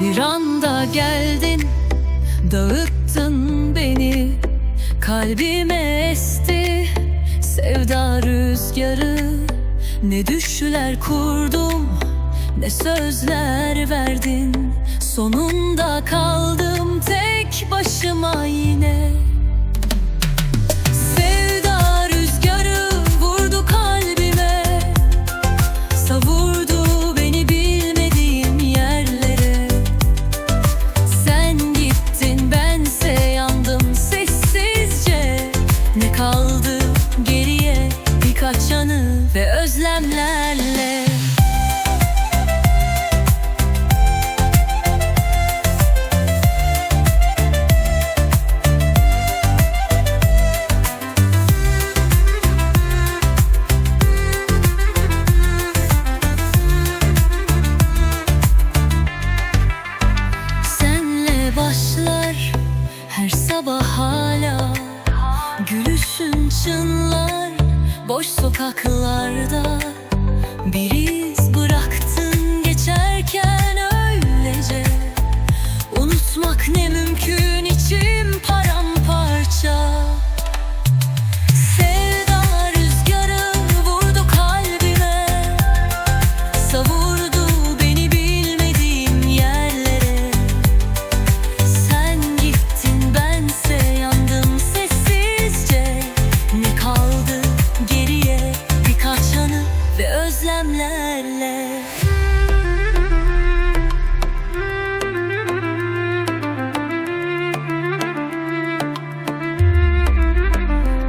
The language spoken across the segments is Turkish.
Bir anda geldin, dağıttın beni. Kalbime esti sevda rüzgarı. Ne düşler kurdum, ne sözler verdin. Sonunda kaldım tek başıma yine. Sevda rüzgarı vurdu kalbime, savurdu beni bilmediğim yerlere. Sen gittin, bense yandım sessizce. Ne kaldı geriye? Birkaç anı ve özlemlerle. Her sabah hala gülüşün çınlar boş sokaklarda. Bir iz bıraktın geçerken öylece. Unutmak ne mümkün, içim paramparça. Sevda rüzgarı vurdu kalbime, savurdu beni bilmediğim yerlere. Sen gittin, bense yandım sessizce. Ne kaldı geriye? Birkaç anı ve özlemlerle.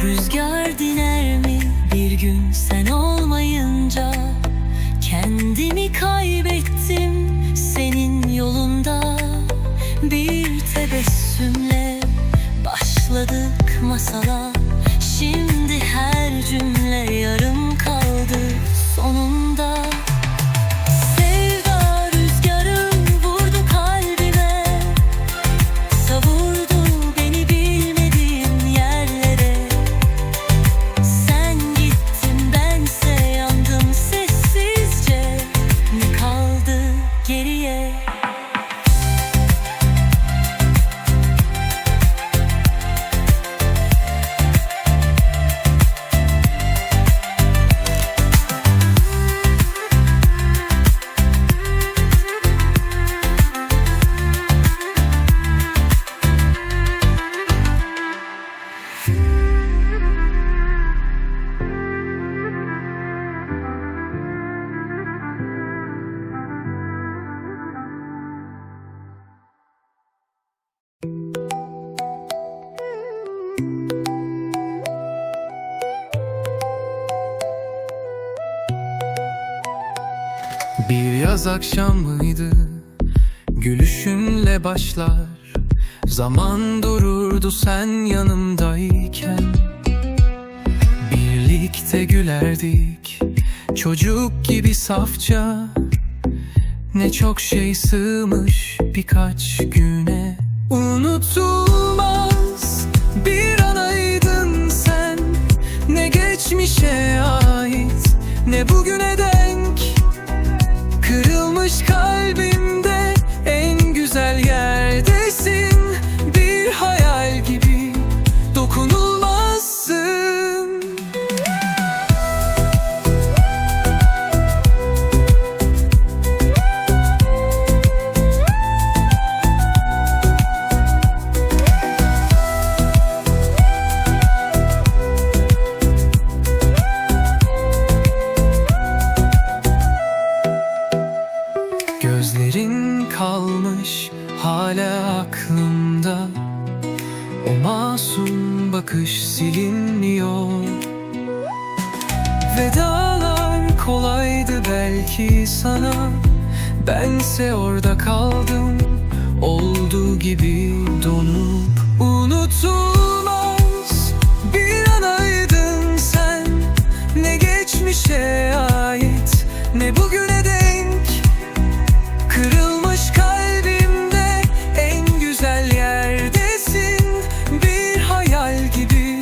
Rüzgar diner mi bir gün sen olmayınca? Kendimi kaybettim senin yolunda. Bir tebessümle başladık masala. Şimdi her cümle yarım kaldı sonunda. Sevda rüzgarı vurdu kalbime, savurdu beni bilmediğim yerlere. Sen gittin, bense yandım sessizce. Ne kaldı geriye? Bir yaz akşamıydı, gülüşünle başlar. Zaman dururdu sen yanımdayken. Birlikte gülerdik, çocuk gibi safça. Ne çok şey sığmış birkaç güne. Unutulmaz bir anaydın sen. Ne geçmişe ait, ne bugüne denk. Kırılmış kalbimde en güzel yerdesin. Bir hayal gibi dokunulmazsın. Gözlerin kalmış hala aklımda. O masum bakış silinmiyor. Vedalar kolaydı belki sana. Bense orada kaldım, olduğu gibi donup. Unutulmaz bir anaydın sen. Ne geçmişe ait, ne bugüne denk. Kırılmış kalbimde en güzel yerdesin. Bir hayal gibi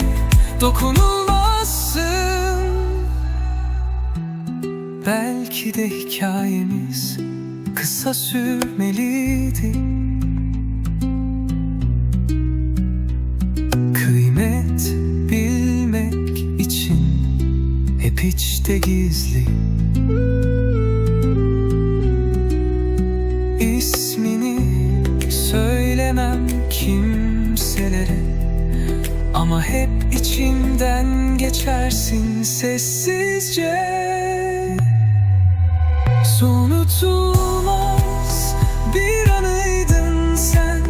dokunulmazsın. Belki de hikayemiz kısa sürmeliydi. Kıymet bilmek için hep içte gizli. İsmini söylemem kimselere, ama hep içimden geçersin sessizce. Unutulmaz bir anıydın sen,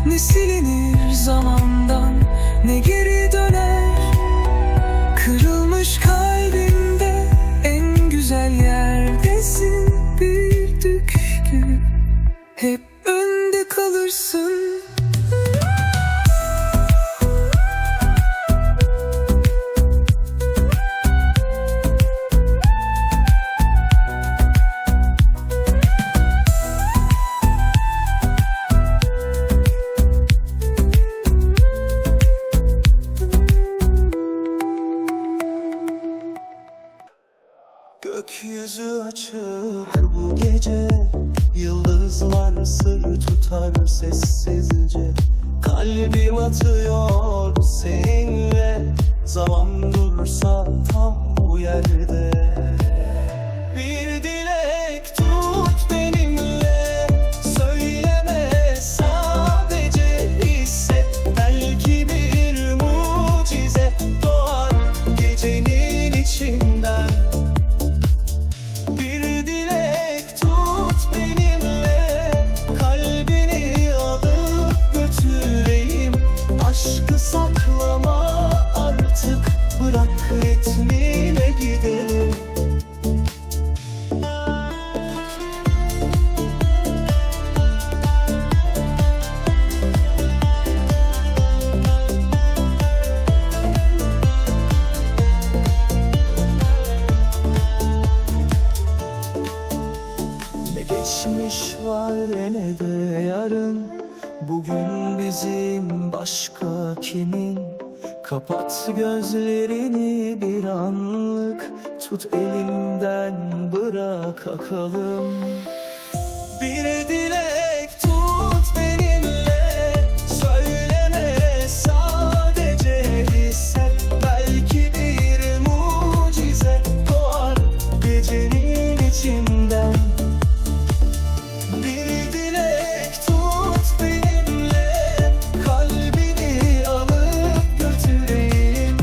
ne silinir zamandan ne geri döner. Kırılmış kalbimde en güzel yerdesin, büyüdük gibi hep önde kalırsın. Gökyüzü açık bu gece, yıldızlar sır tutar sessizce. Kalbim atıyor seninle, zaman durursa tam bu yerde. Bir dilek tut benimle, söyleme sadece hisset. Belki bir mucize doğar gecenin içinden. Saklama artık, bırak ritmiyle gidelim. Ne geçmiş var ne de yarın, bugün bizim başka kimin? Kapat gözlerini bir anlık, tut elimden bırak akalım. Bir dilek tut benimle, söyleme sadece hisset. Belki bir mucize doğar gecenin içinden. Bir dilek tut benimle, kalbini alıp götüreyim.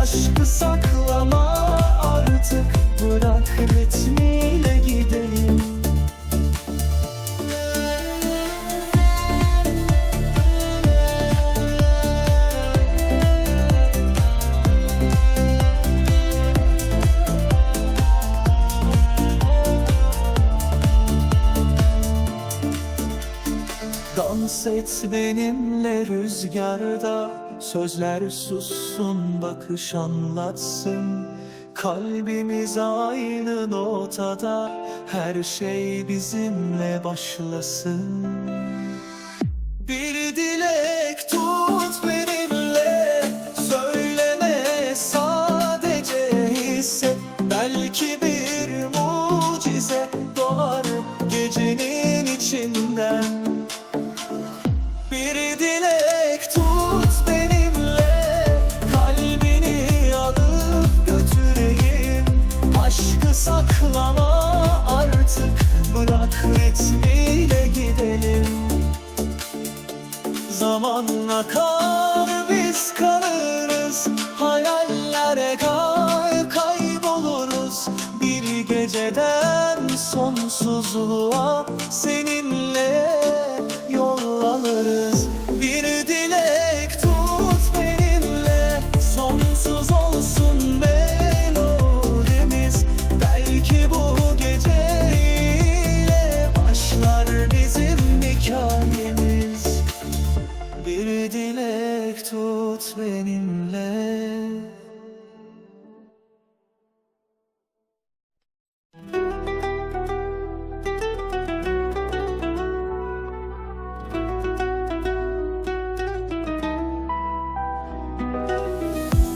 Aşkı saklama artık, bırak ritmiyle gidelim. Dans et benimle rüzgarda, sözler sussun, bakış anlatsın. Kalbimiz aynı notada, her şey bizimle başlasın. Bir dilek tut benimle, söyleme sadece hisset. Belki bir mucize doğar gecenin içinden. Bir dilek tut benimle, kalbini alıp götüreyim. Aşkı saklama artık, bırak ritmiyle gidelim. Zaman akar biz kalırız, hayallere kayboluruz. Bir geceden sonsuzluğa seninle yol alırız. Bir dilek tut benimle, sonsuz olsun melodimiz. Belki bu geceyle başlar bizim hikayemiz. Bir dilek tut benimle.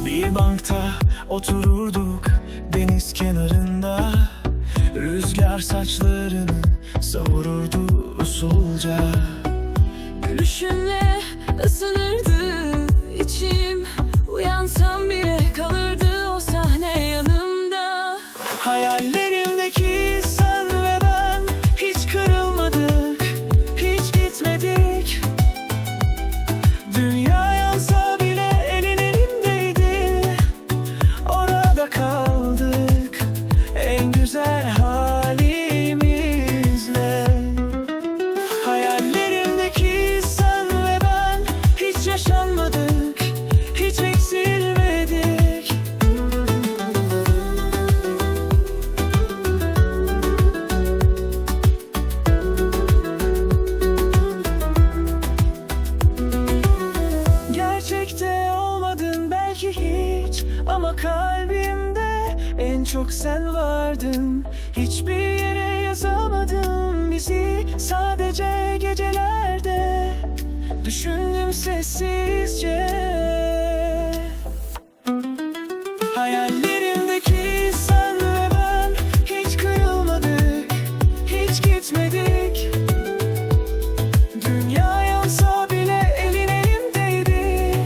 Bir bankta otururduk deniz kenarında, rüzgar saçlarını savururdu usulca. Gülüşünle ısınırdı içim, uyansam bile kalırdı o sahne yanımda. Hayallerimdeki sen ve ben hiç kırılmadık, hiç gitmedik. Dünya yansa bile elin elimdeydi, orada kaldık en güzel halimizle. Hayallerimdeki sen ve ben hiç yaşanmadık, hiç eksilmedik. Gerçekte olmadın belki hiç, ama kalbimde en çok sen vardın. Hiçbir yere yazamadım bizi, sadece gecelerde düşündüm sessizce. Hayallerimdeki sen ve ben hiç kırılmadık, hiç gitmedik. Dünya yansa bile elin elimdeydi,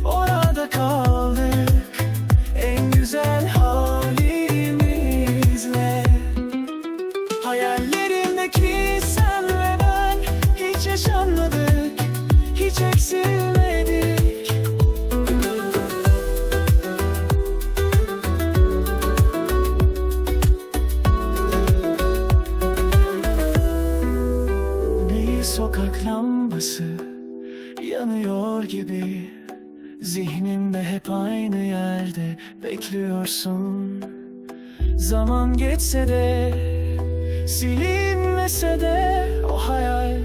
orada kaldık en güzel halimizle. Hayallerimdeki sen ve ben hiç yaşanmadık, hiç eksilmedik. Bir sokak lambası yanıyor gibi, zihnimde hep aynı yerde bekliyorsun. Zaman geçse de, silinmese de, o hayal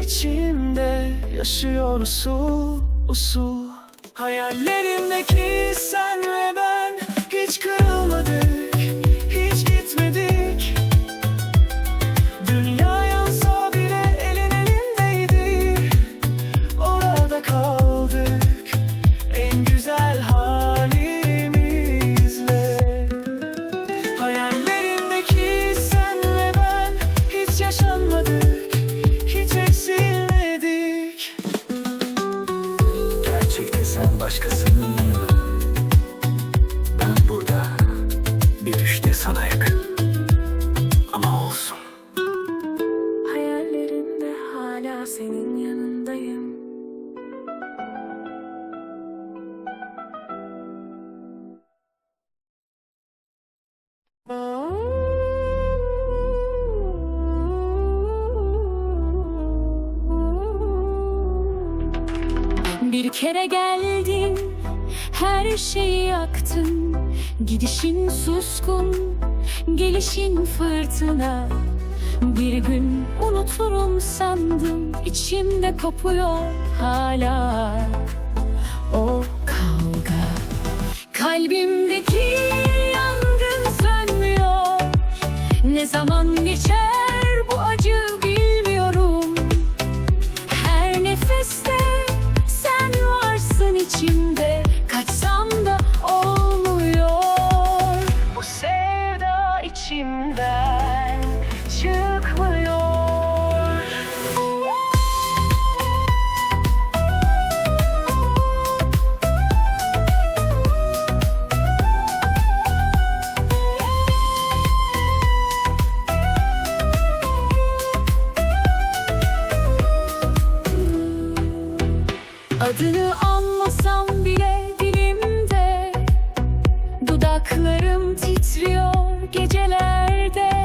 içimde yaşıyor usul usul. Hayallerimdeki sen ve ben hiç kırılmadık, hiç gitmedik. Dünya yansa bile elin elimdeydi, orada kaldık en güzel halimizle. Hayallerimdeki sen ve ben hiç yaşanmadık, hiç eksilmedik. Gerçekte sen başkasının yanında, ben burada bir düşte sana yakın. Ama olsun. Hayallerimde hala senin yanındayım. Bir kere geldin, her şeyi yaktın. Gidişin suskun, gelişin fırtına. Bir gün unuturum sandım, içimde kopuyor hala o kavga. Kalbimdeki yangın sönmüyor, ne zaman geçer bu acı bilmiyorum. Her nefeste sen varsın içimde, kaçsam da olmuyor. Bu sevda içimden çıkmıyor. Adını anmasam bile dilimde, dudaklarım titriyor gecelerde.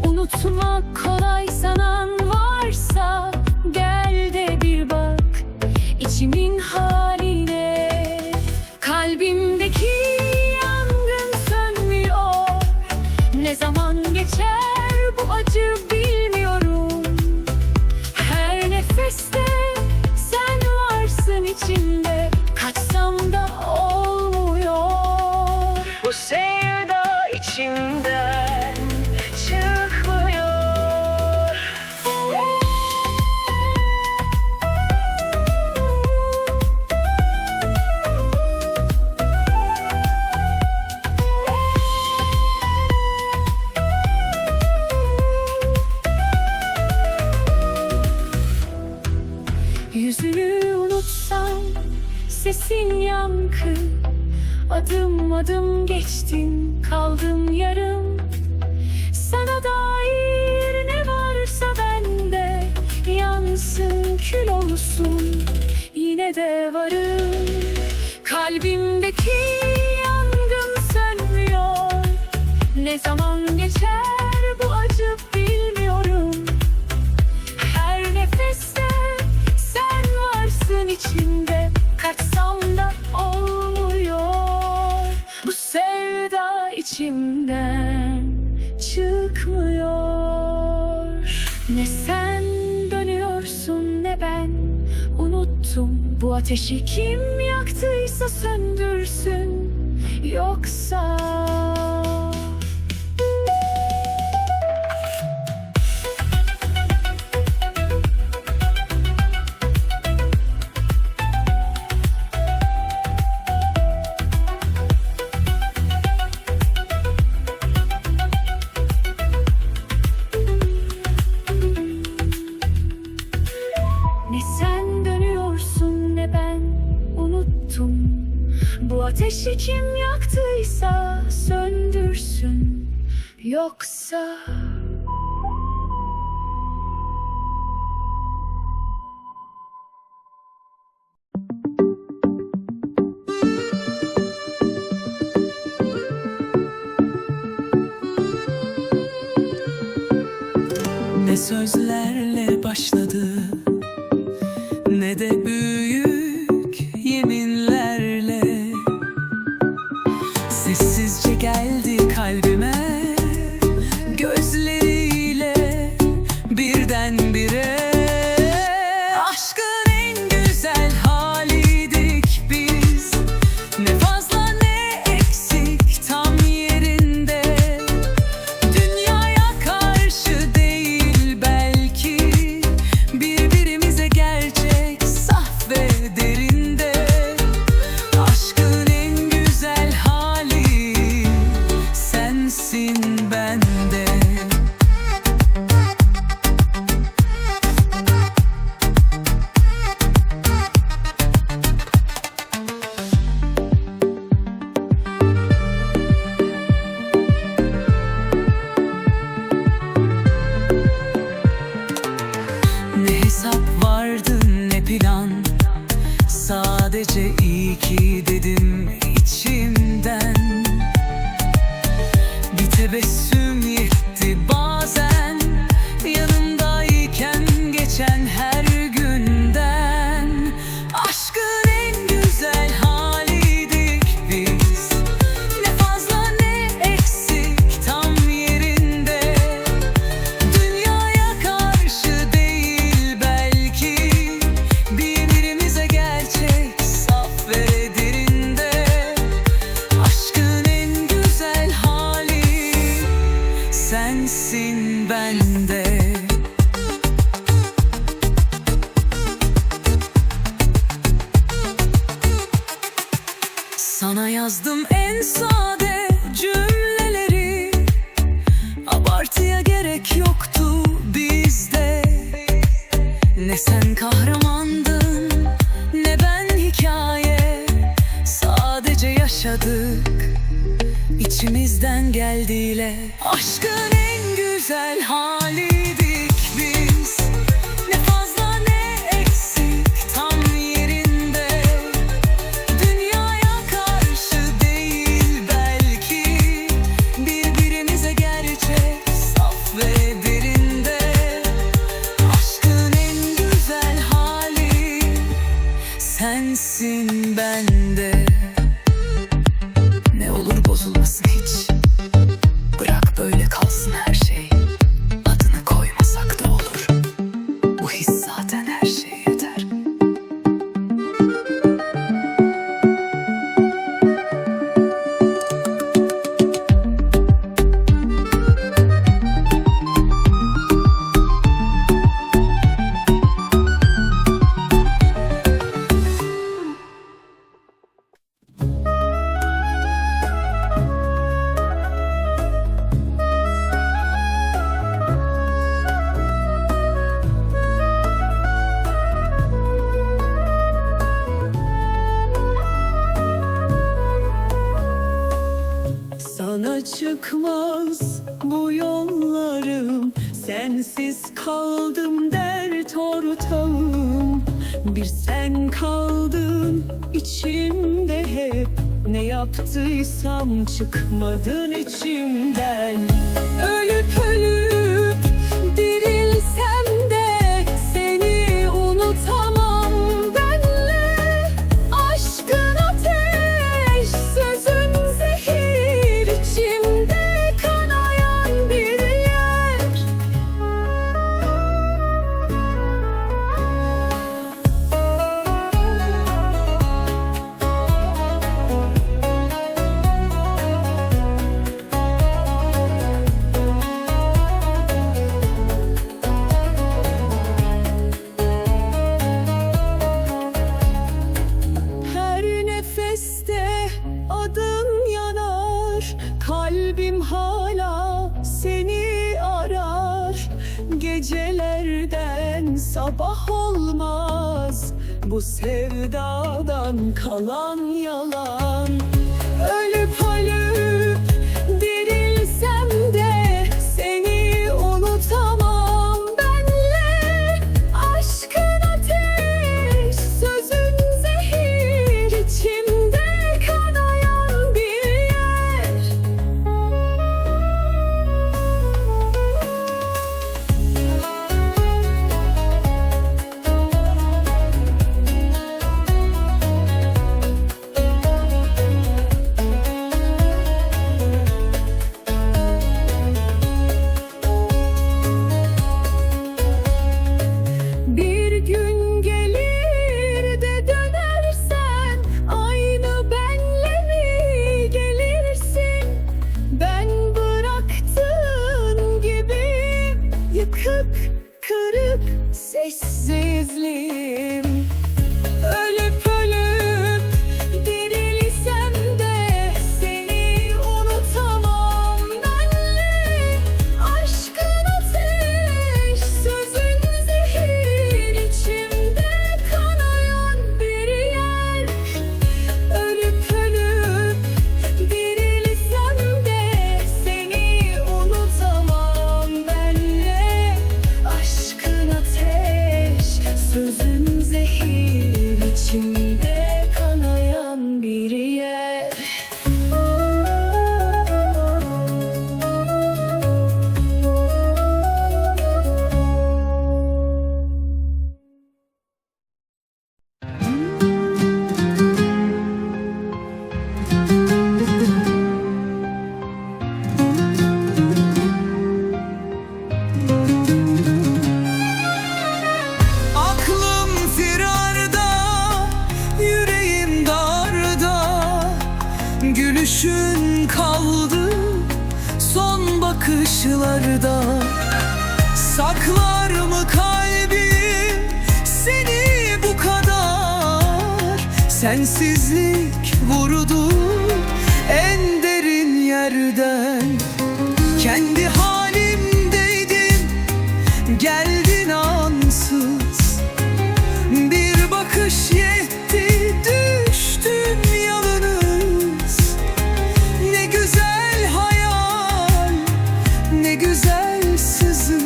Unutmak kolay sanan varsa, gel de bir bak içimin haline. Kalbimdeki yangın sönmüyor, ne zaman geçer bu acı bilmiyorum. Her nefeste sen varsın içimde, kaçsam da olmuyor. Bu sevda içimden çıkmıyor. şarkı. Adım adım geçtim, kaldım yarım. Sana dair ne varsa bende yansın, kül olsun, yine de varım. Kalbimdeki yangın sönmüyor. Ne zaman geçer bu acı bilmiyorum. Her nefeste sen varsın içimde. Kaçsam da olmuyor. Bu sevda içimden çıkmıyor. Ne sen dönüyorsun ne ben. Unuttum, bu ateşi kim yaktıysa söndürsün. Yoksa ne sen dönüyorsun ne ben. Unuttum, bu ateşi kim yaktıysa söndürsün. Yoksa Ne sözlerle başladı, ne de büyük yeminlerle. Sessizce geldi kalbime, gözleriyle birdenbire. Aşkın en güzel haliydik biz. Ne fazla ne eksik, tam yerinde. Dünyaya karşı değil belki, birbirimize gerçek, saf ve derinde. Aşkın en güzel hali sensin bende. Ne hesap vardı ne plan, sadece iyi ki dedim içimden. Bir tebessüm yetti bazen, yanımdayken geçen her günden. Aşkın en güzel haliydik biz. Ne fazla ne eksik, tam yerinde. Dünyaya karşı değil belki, birbirimize gerçek, saf ve derinde. Aşkın en güzel hali sensin bende. Sana yazdım en sade cümleleri, abartıya gerek yoktu bizde. Ne sen kahramandın ne ben hikaye, sadece yaşadık içimizden geldiğiyle. Aşkın en güzel haliydik biz. Ne fazla ne eksik, tam yerinde. Dünyaya karşı değil belki, birbirimize gerçek, saf ve derinde. Aşkın en güzel hali sensin bende. Ne olur bozulmasın hiç, bırak böyle kalsın her şey, adını koyma. çıkmaz bu yollarım. Sensiz kaldım dert ortağım. Bir sen kaldın içimde hep. Ne yaptıysam çıkmadın içimden. Ölüp ölüp dirilsem de seni unutamam benle. Aşkın ateş, sözün zehir, içimde kanayan bir yer. Her nefeste adın yanar. Kalbim hala seni arar. Gecelerden sabah olmaz bu sevdadan kalan yalan. Ölüp ölüp dirilsem de seni unutamam benle. Aşkın ateş, sözün zehir, içimde kanayan bir yer. Bir gün gelir de dönersen aynı benle mi gelirsin? Ben bıraktığın gibi yıkık kırık sessizliğim. Ölüp ölüp dirilsem de seni unutamam benle. Aşkın ateş, sözün zehir, içimde kanayan bir yer. Ölüp ölüp dirilsem de seni unutamam benle. Aşkın ateş, sözün zehir, içimde kanayan bir yer. Aklım firarda, yüreğim darda. Gülüşün kaldı son bakışlarda. Saklar mı kalbim seni bu kadar? Sensizlik vurdu en derin yerden. Kendi halimdeydim, geldin ansız. Bir bakış yetti, düştüm yalnız. Ne güzel hayal, ne güzel sızı.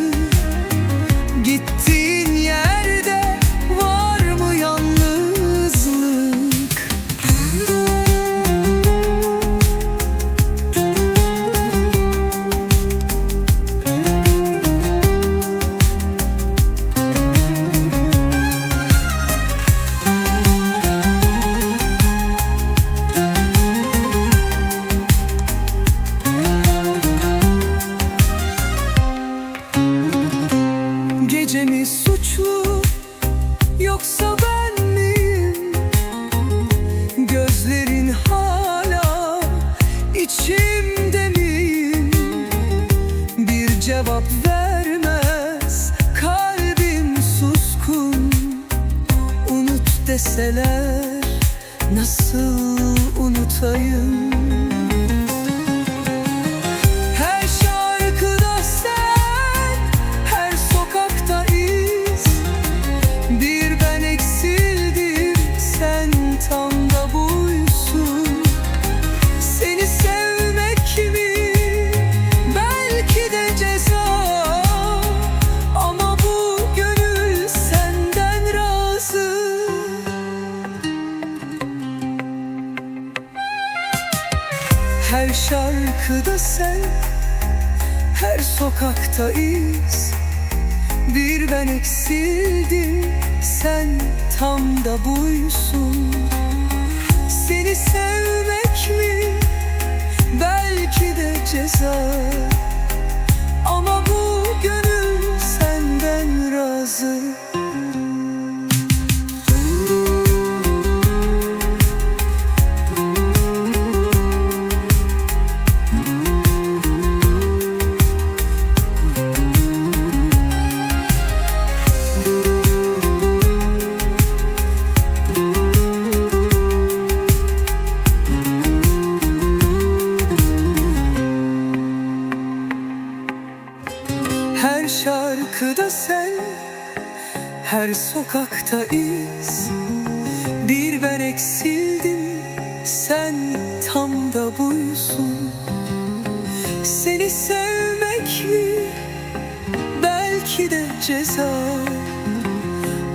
Gittiğin yerde var mı yalnızlık? Gece mi suçlu yoksa ben miyim? Gözlerin hala içimde miyim? Bir cevap vermez kalbim suskun. Unut deseler nasıl unutayım? Her şarkıda sen, her sokakta iz. Bir ben eksildim, sen tam da buysun. Seni sevmek mi sokaktayız. Bir ben eksildim, sen tam da buysun. Seni sevmek mi? Belki de ceza. Ama bu gönül senden razı. Her şarkıda sen, her sokakta iz. Bir ben eksildim, sen tam da buysun. Seni sevmek mi? Belki de ceza.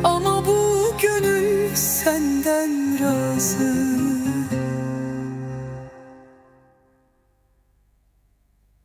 Ama bu gönül senden razı.